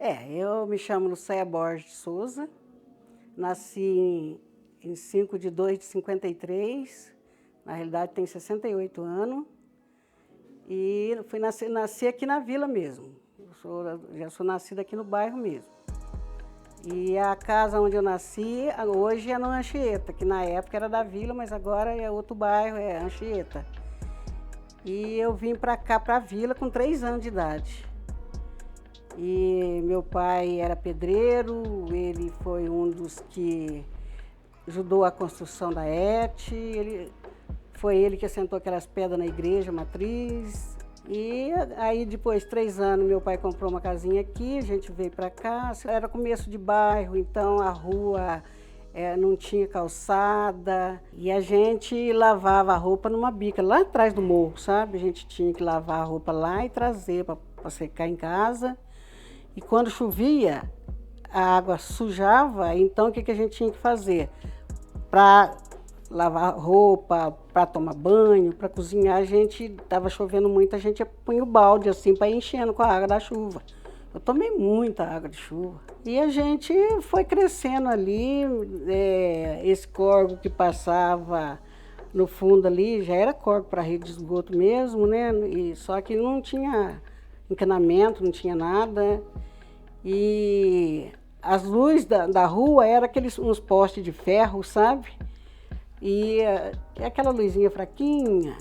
Eu me chamo Lucéia Borges de Souza, nasci em 5/2/53, na realidade tenho 68 anos, e nasci aqui na vila mesmo. Já sou nascida aqui no bairro mesmo. E a casa onde eu nasci, hoje é no Anchieta, que na época era da vila, mas agora é outro bairro, é Anchieta. E eu vim para cá, para a vila, com 3 anos de idade. E meu pai era pedreiro, ele foi um dos que ajudou a construção da ET, foi ele que assentou aquelas pedras na igreja matriz. E aí depois, 3 anos, meu pai comprou uma casinha aqui, a gente veio para cá. Era começo de bairro, então a rua não tinha calçada. E a gente lavava a roupa numa bica, lá atrás do morro, sabe? A gente tinha que lavar a roupa lá e trazer para secar em casa. E quando chovia, a água sujava, então o que a gente tinha que fazer? Para lavar roupa, para tomar banho, para cozinhar, a gente estava chovendo muito, a gente punha o balde assim para ir enchendo com a água da chuva. Eu tomei muita água de chuva. E a gente foi crescendo ali, esse córrego que passava no fundo ali, já era córrego para rede de esgoto mesmo, né? Só que não tinha encanamento, não tinha nada. E as luzes da rua eram uns postes de ferro, sabe? E aquela luzinha fraquinha.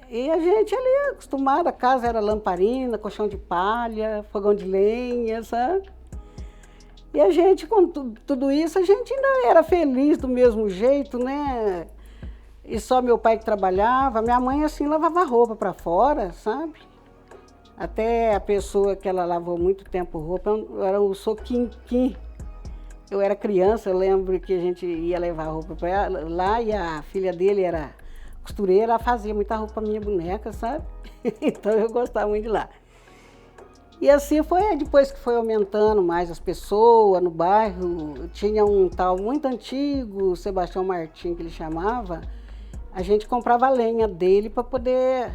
E a gente ali acostumada, a casa era lamparina, colchão de palha, fogão de lenha, sabe? E a gente, com tudo isso, a gente ainda era feliz do mesmo jeito, né? E só meu pai que trabalhava, minha mãe assim lavava roupa para fora, sabe? Até a pessoa que ela lavou muito tempo roupa era o Soquinquim. Eu era criança, eu lembro que a gente ia levar roupa para ela lá e a filha dele era costureira, ela fazia muita roupa para minha boneca, sabe? Então eu gostava muito de lá. E assim foi, depois que foi aumentando mais as pessoas no bairro, tinha um tal muito antigo, Sebastião Martim, que ele chamava, a gente comprava a lenha dele para poder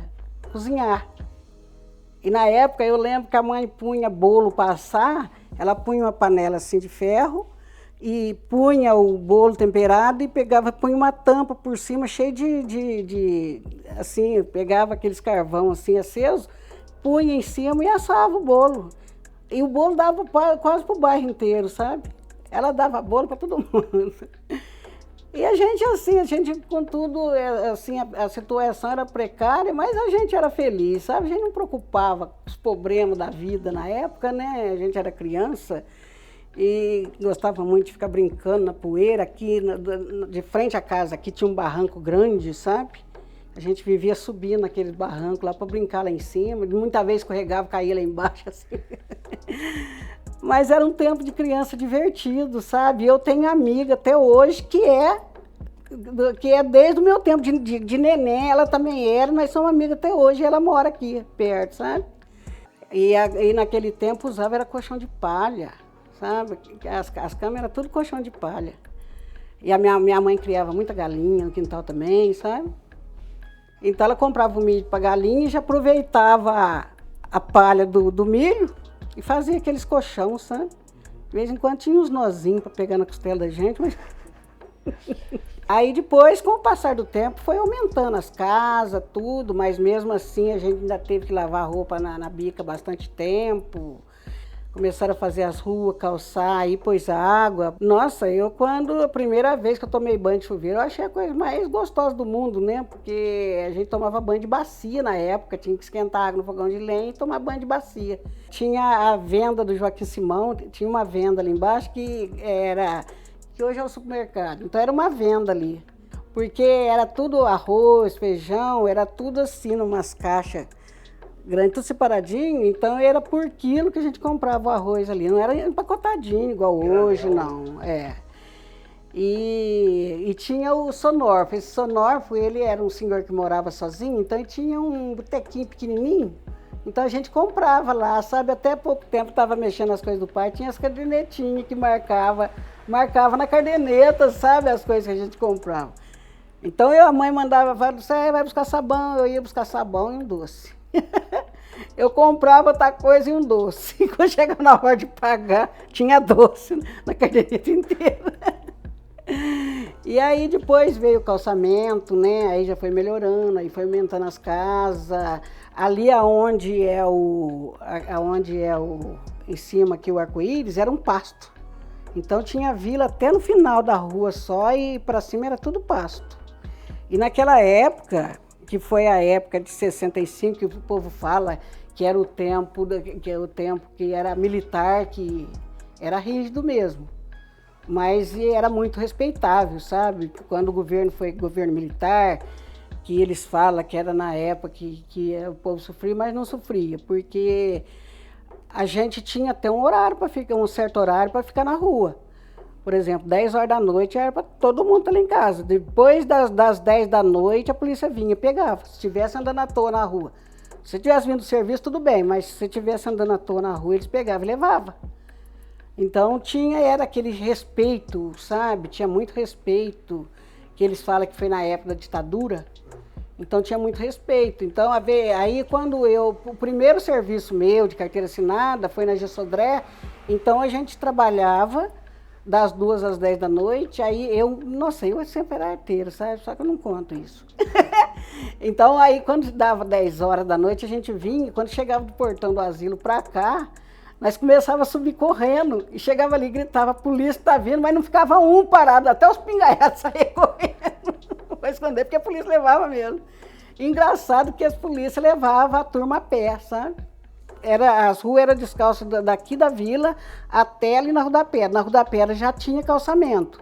cozinhar. E na época eu lembro que a mãe punha bolo para assar, ela punha uma panela assim de ferro e punha o bolo temperado e punha uma tampa por cima cheia assim, pegava aqueles carvão assim aceso, punha em cima e assava o bolo. E o bolo dava quase para o bairro inteiro, sabe? Ela dava bolo para todo mundo. E a gente com tudo, assim, a situação era precária, mas a gente era feliz, sabe? A gente não preocupava com os problemas da vida na época, né? A gente era criança e gostava muito de ficar brincando na poeira. Aqui, de frente à casa, aqui tinha um barranco grande, sabe? A gente vivia subindo naquele barranco lá para brincar lá em cima. Muita vez escorregava, caía lá embaixo, assim. Mas era um tempo de criança divertido, sabe? Eu tenho amiga até hoje que é desde o meu tempo de neném, ela também era, nós somos amigas até hoje, e ela mora aqui perto, sabe? E naquele tempo usava era colchão de palha, sabe? As camas eram tudo colchão de palha. E a minha mãe criava muita galinha no quintal também, sabe? Então ela comprava o milho para galinha e já aproveitava a palha do milho e fazia aqueles colchão, sabe? De vez em quando tinha uns nozinhos para pegar na costela da gente, mas... Aí depois, com o passar do tempo, foi aumentando as casas, tudo, mas mesmo assim a gente ainda teve que lavar roupa na bica bastante tempo. Começaram a fazer as ruas, calçar, aí pôs água. Nossa, a primeira vez que eu tomei banho de chuveiro, eu achei a coisa mais gostosa do mundo, né? Porque a gente tomava banho de bacia na época, tinha que esquentar água no fogão de lenha e tomar banho de bacia. Tinha a venda do Joaquim Simão, tinha uma venda ali embaixo que hoje é o supermercado. Então era uma venda ali, porque era tudo arroz, feijão, era tudo assim, numas caixas grandes, tudo separadinho, então era por quilo que a gente comprava o arroz ali, não era empacotadinho igual hoje, não. E tinha o Sonorfo. Esse Sonorfo, ele era um senhor que morava sozinho, então ele tinha um botequinho pequenininho, então a gente comprava lá, sabe? Até pouco tempo estava mexendo nas coisas do pai, tinha as cadernetinhas que marcava na caderneta, sabe? As coisas que a gente comprava. Então a mãe mandava, vai buscar sabão, eu ia buscar sabão e um doce. Eu comprava outra coisa e um doce. E quando chegava na hora de pagar, tinha doce na caderneta inteira. E aí depois veio o calçamento, né? Aí já foi melhorando, aí foi aumentando as casas. Ali aonde é em cima aqui o arco-íris, era um pasto. Então tinha vila até no final da rua só e para cima era tudo pasto. E naquela época, que foi a época de 65, que o povo fala que era o tempo que era militar, que era rígido mesmo. Mas era muito respeitável, sabe? Quando o governo foi governo militar, que eles falam que era na época que o povo sofria, mas não sofria, porque a gente tinha até um horário para ficar, um certo horário para ficar na rua. Por exemplo, 10 horas da noite era para todo mundo estar lá em casa. Depois das 10 da noite, a polícia vinha e pegava. Se estivesse andando à toa na rua. Se você tivesse vindo do serviço, tudo bem, mas se você estivesse andando à toa na rua, eles pegavam e levavam. Então era aquele respeito, sabe? Tinha muito respeito, que eles falam que foi na época da ditadura. Então tinha muito respeito. Então aí quando o primeiro serviço meu de carteira assinada foi na Gessodré, então a gente trabalhava das 2 às 10 da noite, aí eu sempre era arteira, sabe? Só que eu não conto isso. Então aí quando dava 10 horas da noite a gente vinha, quando chegava do portão do asilo pra cá, nós começávamos a subir correndo e chegava ali e gritava, a polícia tá vindo, mas não ficava um parado, até os pingaiados saíam correndo para esconder, porque a polícia levava mesmo. Engraçado que as polícias levavam a turma a pé, sabe? As ruas eram descalças daqui da vila até ali na Rua da Pedra. Na Rua da Pedra já tinha calçamento,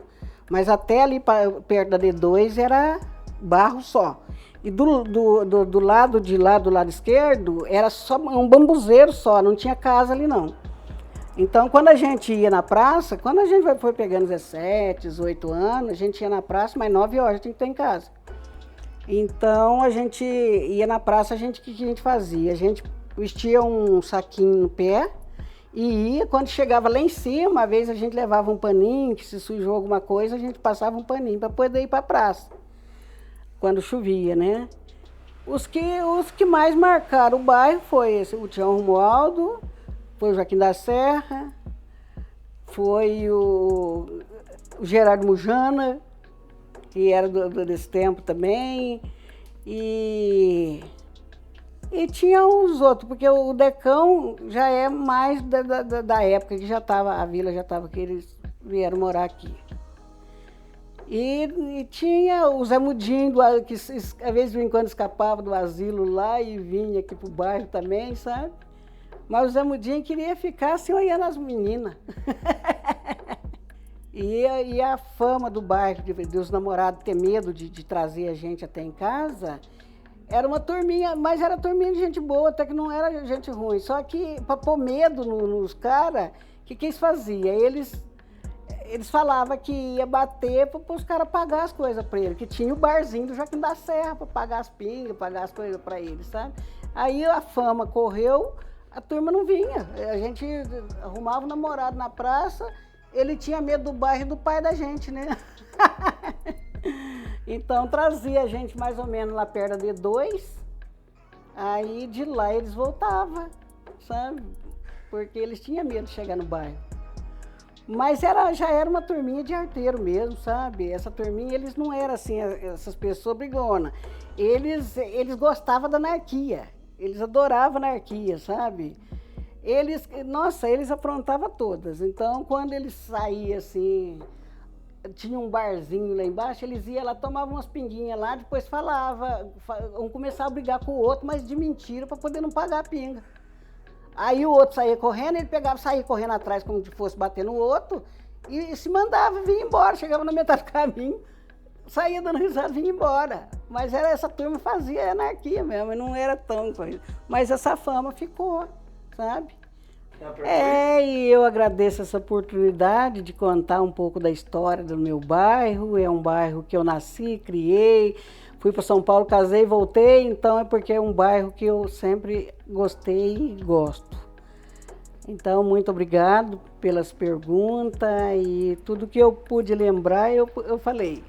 mas até ali perto da D2 era barro só. E do lado de lá, do lado esquerdo, era só um bambuzeiro só, não tinha casa ali não. Então, quando a gente ia na praça, quando a gente foi pegando 17, 18 anos, a gente ia na praça, mas 9 horas tinha que estar em casa. Então, a gente ia na praça, o que a gente fazia? A gente vestia um saquinho no pé e ia, quando chegava lá em cima, uma vez a gente levava um paninho, que se sujou alguma coisa, a gente passava um paninho para poder ir para a praça, quando chovia, né? Os que mais marcaram o bairro foi o Tião Romualdo, foi o Joaquim da Serra, foi o Gerardo Mujana, que era desse tempo também, e tinha os outros, porque o Decão já é mais da época que a vila já estava, que eles vieram morar aqui. E tinha o Zé Mudinho, que às vezes de vez em quando escapava do asilo lá e vinha aqui pro bairro também, sabe? Mas o Zé Mudinho queria ficar assim olhando as meninas. E a fama do bairro, dos namorados ter medo de trazer a gente até em casa, era uma turminha, mas era turminha de gente boa, até que não era gente ruim. Só que, para pôr medo nos caras, o que eles faziam? Eles falavam que ia bater para os caras pagar as coisas para ele, que tinha o barzinho do Joaquim da Serra para pagar as pingas, pagar as coisas para ele, sabe? Aí a fama correu, a turma não vinha. A gente arrumava um namorado na praça, ele tinha medo do bairro e do pai da gente, né? Então trazia a gente mais ou menos lá perto da D2, aí de lá eles voltavam, sabe? Porque eles tinham medo de chegar no bairro. Mas já era uma turminha de arteiro mesmo, sabe? Essa turminha, eles não eram assim, essas pessoas brigonas. Eles gostavam da anarquia, eles adoravam a anarquia, sabe? Eles aprontavam todas. Então, quando eles saíam assim, tinha um barzinho lá embaixo, eles iam lá, tomavam umas pinguinhas lá, depois um começava a brigar com o outro, mas de mentira, para poder não pagar a pinga. Aí o outro saía correndo, ele saía correndo atrás como se fosse bater no outro e se mandava, vinha embora, chegava na metade do caminho, saía dando risada, vinha embora. Mas essa turma fazia anarquia mesmo, não era tão coisa. Mas essa fama ficou, sabe? E eu agradeço essa oportunidade de contar um pouco da história do meu bairro. É um bairro que eu nasci, criei, fui para São Paulo, casei e voltei, então é porque é um bairro que eu sempre gostei e gosto. Então, muito obrigado pelas perguntas e tudo que eu pude lembrar, eu falei.